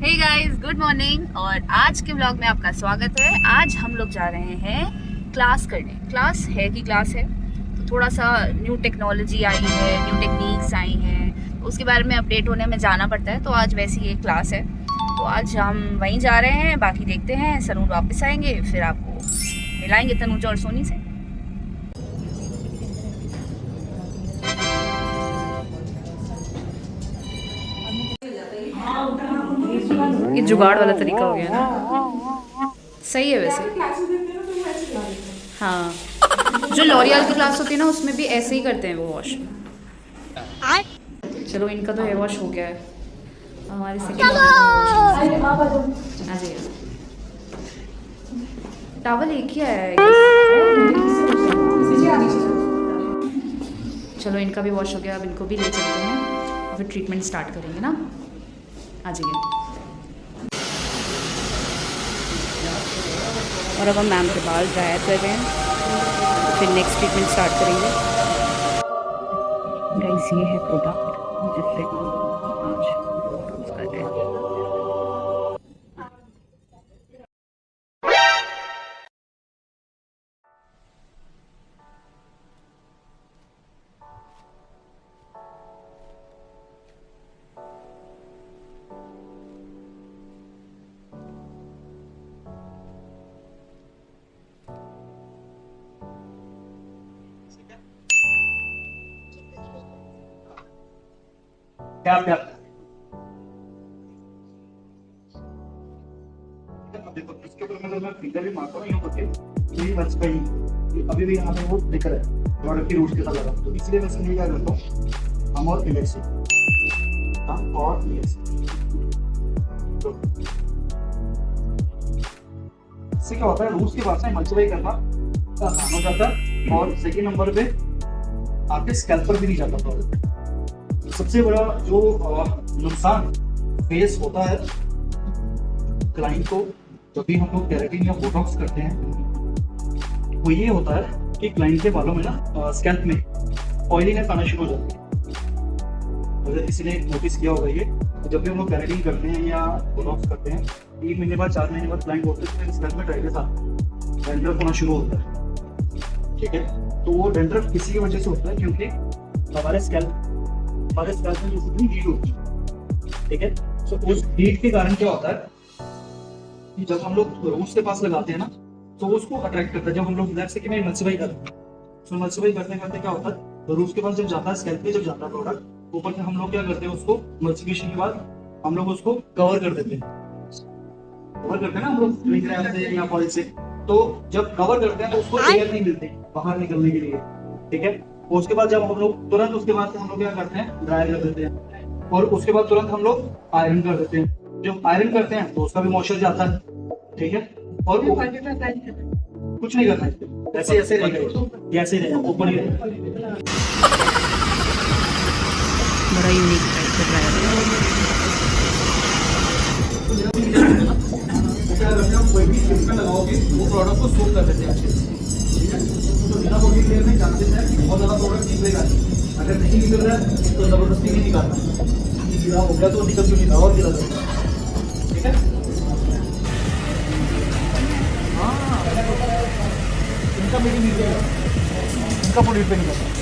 Hey guys, good morning. और आज के व्लॉग में आपका स्वागत है। आज हम लोग जा रहे हैं क्लास करने। क्लास हेयर की क्लास है, तो थोड़ा सा न्यू टेक्नोलॉजी आई है, न्यू टेक्निक्स आई हैं, तो उसके बारे में अपडेट होने में जाना पड़ता है। तो आज वैसी ये क्लास है, तो आज हम वहीं जा रहे हैं। बाकी देखते हैं, सनूर वापस आएंगे फिर आपको मिलाएंगे तनुजा और सोनी से। ये जुगाड़ वाला तरीका हो गया ना। सही है वैसे। हाँ, जो लॉरियल की क्लास होती है ना, उसमें भी ऐसे ही करते हैं वो वॉश। चलो, इनका तो हेयर वॉश हो गया है। हमारे सेकंड आ जाइए। टॉवल एक ही आया है। चलो, इनका भी वॉश हो गया। अब इनको भी ले चलते हैं और फिर ट्रीटमेंट स्टार्ट करेंगे ना। आ जाइए। और अब हम मैम के बाल ड्रायर कर रहे हैं, फिर नेक्स्ट ट्रीटमेंट स्टार्ट करेंगे। गाइस, ये है प्रोडक्ट जिससे हम आज यूज़ कर रहे हैं। क्या क्या देखो, इसके ऊपर मैं फिंगर भी मारता हूँ, यूँ करके यही बच गई। अभी भी यहाँ पे वो दिख रहा है प्रोडक्ट की रूट के साथ लगा, तो इसलिए मैं इसलिए क्या करता हूँ, हम और इलेक्सी, हम और इलेक्सी। तो इससे क्या होता है, रूट्स के बाद से मल्टीप्लाई करना आसान हो जाता है, और सेकेंड नंबर पे आपके स्कैल्प पर भी नहीं जाता प्रोडक्ट। सबसे बड़ा जो नुकसान फेस होता है क्लाइंट को जब भी हम लोग केराटिन या बोटॉक्स करते हैं, वो ये होता है कि क्लाइंट के बालों में ना स्कैल्प में ऑयलीनेस आना शुरू हो जाती है। अगर किसी ने नोटिस किया होगा ये, तो जब भी हम लोग केराटिन करते हैं या बोटॉक्स करते हैं, 3 महीने बाद 4 महीने बाद क्लाइंट बोलते हैं स्कैल्प में ड्राइनेस आता है, डैंड्रफ होना शुरू होता है। ठीक है, तो वो डैंड्रफ किसी की वजह से होता है क्योंकि हमारे स्कैल्प में बेसिकली हीट होती है। ठीक है, तो उस हीट के कारण क्या होता है कि जब हम लोग रूट्स के पास लगाते हैं ना, तो उसको अट्रैक्ट करता है। जब हम लोग लेट्स से कि मैं मल्टीप्लाई करते हैं, तो मल्टीप्लाई करते करते क्या होता है, तो रूट्स के पास जब जाता है, स्कैल्प पे जब जाता है प्रोडक्ट, ऊपर से हम लोग क्या करते हैं, उसको मल्टीप्लिकेशन के बाद हम लोग उसको कवर कर देते हैं। कवर करते हैं ना हम लोग क्लिंग रैप से या फॉइल से। तो जब कवर करते हैं तो उसको एयर नहीं मिलती बाहर निकलने के लिए। ठीक है, उसके बाद जब हम लोग तुरंत उसके बाद से हम लोग क्या करते हैं, ड्राई कर देते हैं, और उसके बाद तुरंत हम लोग आयरन कर देते हैं। जब आयरन करते हैं तो उसका भी मॉइस्चर जाता है। ठीक है, और कुछ नहीं करना है, ऐसे ऐसे रहेगा, ऐसे रहेगा, ऊपर ही रहेगा। बड़ा यूनिक टाइप का ड्रायर है। कोई भी इसमें लगाओगे वो प्रोडक्ट को सोक कर देते हैं अच्छे से। ठीक है, तो बिना बॉडी लेयर में चांसेस है कि बहुत ज़्यादा प्रोडक्ट निकलेगा। अगर नहीं निकल रहा है तो जबरदस्ती नहीं निकालना, गिरा हो गया तो निकल क्यों नहीं रहा, और गिरा जाएगा। ठीक है, हाँ, इनका मीटिंग नहीं किया, इनका प्रोडक्ट पे नहीं करता।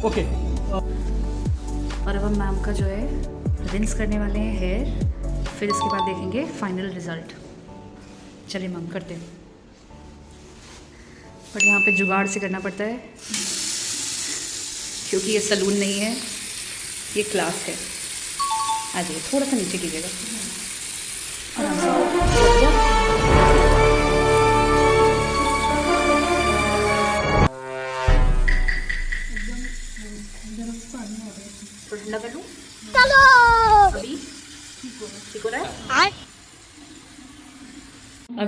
ओके, और अब हम मैम का जो है रिंस करने वाले हैं हेयर, फिर इसके बाद देखेंगे फाइनल रिजल्ट। चलिए मैम, करते हैं। बट यहाँ पे जुगाड़ से करना पड़ता है क्योंकि ये सलून नहीं है, ये क्लास है। आ जाइए, थोड़ा सा नीचे कीजिएगा। आराम से।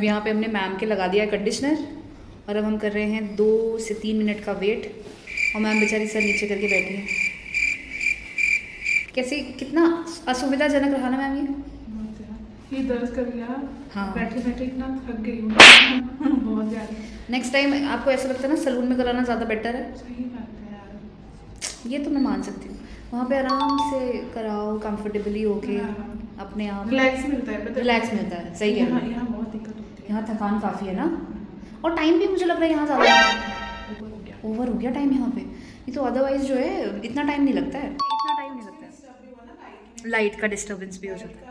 यहाँ पे हमने मैम के लगा दिया है कंडीशनर और अब हम कर रहे हैं 2 से 3 मिनट का वेट और मैम बेचारी सर नीचे करके बैठी है। कैसे कितना असुविधाजनक रहा ना मैम ये दर्द कर गया। हाँ। बैठे बैठे इतना थक गई हूँ बहुत ज़्यादा। नेक्स्ट टाइम आपको ऐसा लगता है ना सलून में कराना ज़्यादा बेटर है। सही बात है यार। ये तो मैं मान सकती हूँ, वहाँ पे आराम से कराओ कंफर्टेबली होके अपने आप रिलैक्स मिलता है, रिलैक्स मिलता है। सही कह रहे हो। यहाँ बहुत दिक्कत होती है। यहाँ थकान काफ़ी है ना, और टाइम भी मुझे लग रहा है यहाँ ज़्यादा ओवर हो गया टाइम यहाँ पे। नहीं तो अदरवाइज जो है इतना टाइम नहीं लगता है, इतना टाइम नहीं लगता है। लाइट का डिस्टर्बेंस भी हो जाता है,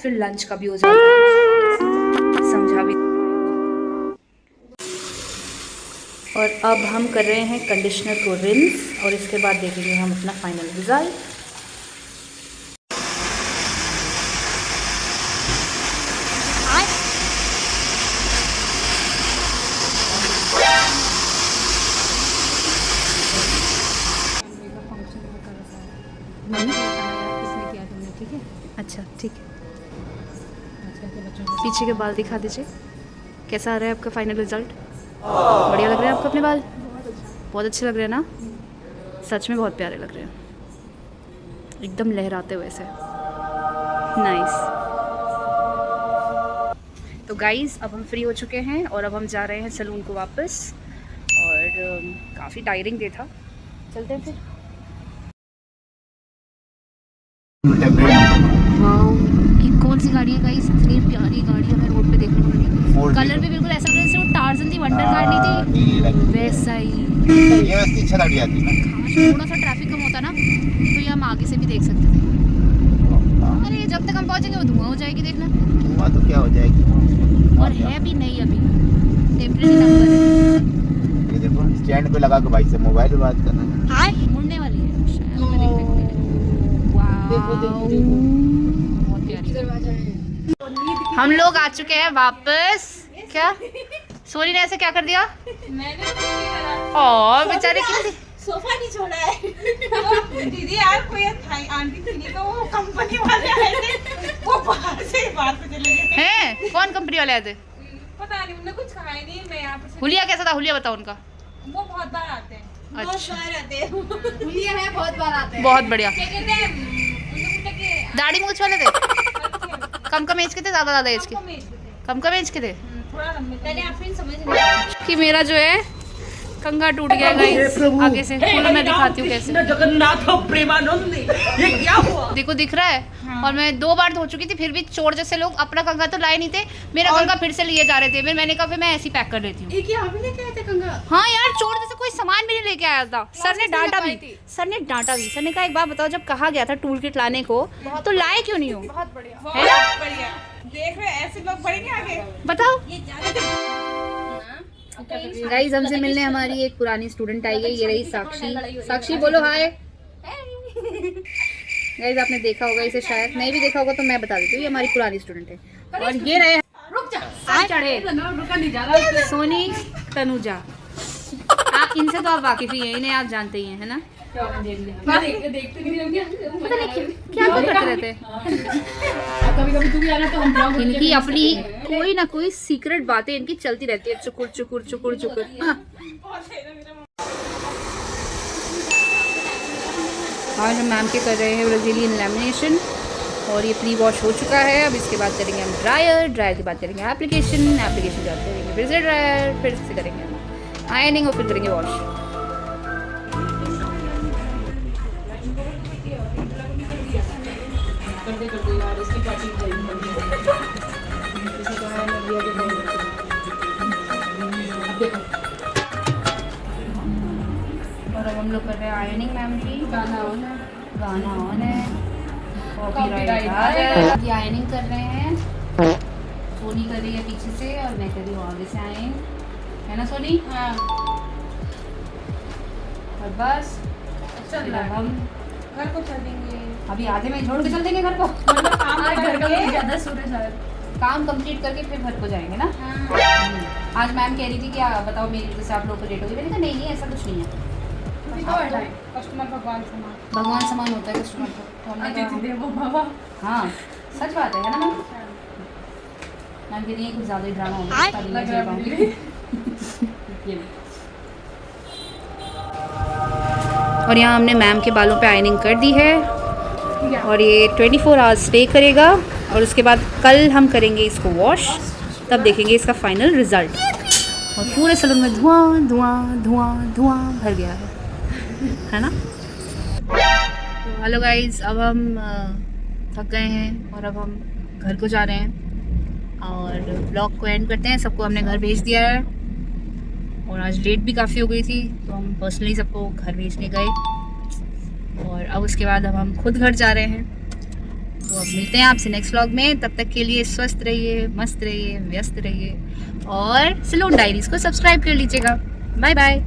फिर लंच का भी हो जाता है, समझा भी। और अब हम कर रहे हैं कंडीशनर को रिंस और इसके बाद देखेंगे हम अपना फाइनल रिजल्ट। ठीक है, अच्छा ठीक है, पीछे के बाल दिखा दीजिए। कैसा आ रहा है आपका फाइनल रिजल्ट? बढ़िया लग रहे हैं आपको अपने बाल? बहुत अच्छे लग रहे हैं ना, सच में बहुत प्यारे लग रहे हैं, एकदम लहराते हुए से। नाइस। तो गाइस अब हम फ्री हो चुके हैं और अब हम जा रहे हैं सलून को वापस, और काफ़ी टायरिंग डे था। चलते हैं फिर। वाओ, ये कौन सी गाड़ी है गाइस? इतनी प्यारी गाड़ी हमें रोड पे देखने को मिली। कलर भी बिल्कुल ऐसा लग रहा है जैसे वो टार्जन दी वंडर कार नहीं थी वैसा ही। ये उसकी अच्छा गाड़ी आती है ना। थोड़ा सा ट्रैफिक कम होता ना तो ये हम आगे से भी देख सकते थे। अरे जब तक हम पहुंचेंगे वो धुआं हो जाएगी, देखना। धुआं तो क्या हो जाएगी, और है भी नहीं अभी, टेम्परेरी नंबर है। ये देखो स्टैंड पे लगा के भाई से मोबाइल पे बात करना है। हाय, मुड़ने वाली है शायद, हमें देखने को मिले। वाओ, बहुत प्यारी। हम लोग आ चुके हैं वापस। क्या सोनी ने ऐसे क्या कर दिया? और बेचारे कितनी सोफा नहीं छोड़ा है दीदी यार। कोई आंटी थी नहीं तो वो कंपनी वाले आए थे, वो बाहर से बाहर पे चले गए हैं। कौन कंपनी वाले आए थे? पता नहीं, उन्होंने कुछ खाया नहीं। मैं यहाँ पे हुलिया कैसा था? हुलिया बताओ उनका। वो बहुत बार आते हैं। अच्छा, बार आते हैं हुलिया है, बहुत बार आते हैं। बहुत बढ़िया। क्या कहते हैं उन्होंने पूछा कि दाढ़ी मूछ वाले थे? कम एज के थे, ज़्यादा एज के? कम एज के थे। थोड़ा लंबे। मैंने आप फिर समझ नहीं कि मेरा जो है कंघा टूट गया गाइस आगे से। खोलो मैं दिखाती हूँ कैसे। जगन्नाथ प्रेमानंद ये क्या हुआ? देखो दिख रहा है। हाँ। और मैं 2 बार धो चुकी थी, फिर भी चोर जैसे लोग अपना कंघा तो लाए नहीं थे, मेरा कंघा फिर से लिए जा रहे थे। फिर मैंने कहा फिर मैं ऐसे ही पैक कर लेती हूँ। एक यहाँ भी लेके आए थे कंघा। हाँ यार, चोर जैसे कोई सामान भी नहीं लेके आया था। सर ने डांटा भी। सर ने कहा एक बार बताओ, जब कहा गया था टूल किट लाने को तो लाए क्यों नहीं हो? बहुत बढ़िया, बहुत बढ़िया। देख रहे ऐसे लोग बढ़ेंगे आगे। बताओ। ये ज्यादा गाइस हमसे मिलने हमारी एक पुरानी स्टूडेंट आई है, ये रही साक्षी। साक्षी बोलो हाय। गाइस आपने देखा होगा इसे, शायद नहीं भी देखा होगा तो मैं बता देती हूँ, ये हमारी पुरानी स्टूडेंट है। और ये रहे सोनी तनुजा। आप इनसे तो आप वाकिफ ही हैं, इन्हें आप जानते ही हैं, है ना? देखते क्या करते रहते हैं कभी तू भी आना तो हम इनकी अपनी कोई ना कोई सीक्रेट बातें इनकी चलती रहती है। चुकुर चुकुर चुकुर चुकुर। हाँ। आज हम मैम के कर रहे हैं ब्राजीलियन लैमिनेशन और ये प्री वॉश हो चुका है। अब इसके बाद करेंगे हम ड्रायर के बाद करेंगे एप्लीकेशन जाते रहेंगे, फिर से ड्रायर, फिर से करेंगे आयरनिंग और फिर करेंगे वॉश। और अब हम लोग कर रहे हैं आयरनिंग मैम की। गाना ऑन है, कॉपीराइट आ रहा है। ये आयरनिंग कर रहे हैं, सोनी कर रही है पीछे से और मैं कर रही हूँ आगे से आयरनिंग, है ना सोनी? हाँ। और बस चल हम घर को चलेंगे। अभी आधे में छोड़ के चल देंगे घर को। मतलब काम करके ज्यादा सोने शायद काम कंप्लीट करके फिर घर को जाएंगे ना। हाँ। आज मैम कह रही थी कि बताओ मेरी वजह से आप लोग को लेट हो गई। मैंने कहा नहीं ऐसा कुछ नहीं है। कस्टमर भगवान समान होता है कस्टमर को, तो हमने कहा देवो बाबा। हाँ सच बात है ना मैम? मैम के लिए कुछ ज़्यादा ही ड्रामा होगा, इसका नहीं मैं पाऊंगी। ये लो। और यहाँ हमने मैम के बालों पे आयनिंग कर दी है और ये 24 आवर्स स्टे करेगा और उसके बाद कल हम करेंगे इसको वॉश, तब देखेंगे इसका फाइनल रिजल्ट। और पूरे सैलून में धुआं धुआं धुआं धुआं भर गया है ना। तो हेलो गाइस, अब हम थक गए हैं और अब हम घर को जा रहे हैं और ब्लॉग को एंड करते हैं। सबको हमने घर भेज दिया है और आज लेट भी काफ़ी हो गई थी, तो हम पर्सनली सबको घर भेजने गए और अब उसके बाद अब हम खुद घर जा रहे हैं। तो अब मिलते हैं आपसे नेक्स्ट व्लॉग में, तब तक के लिए स्वस्थ रहिए, मस्त रहिए, व्यस्त रहिए और सैलून डायरीज को सब्सक्राइब कर लीजिएगा। Bye bye.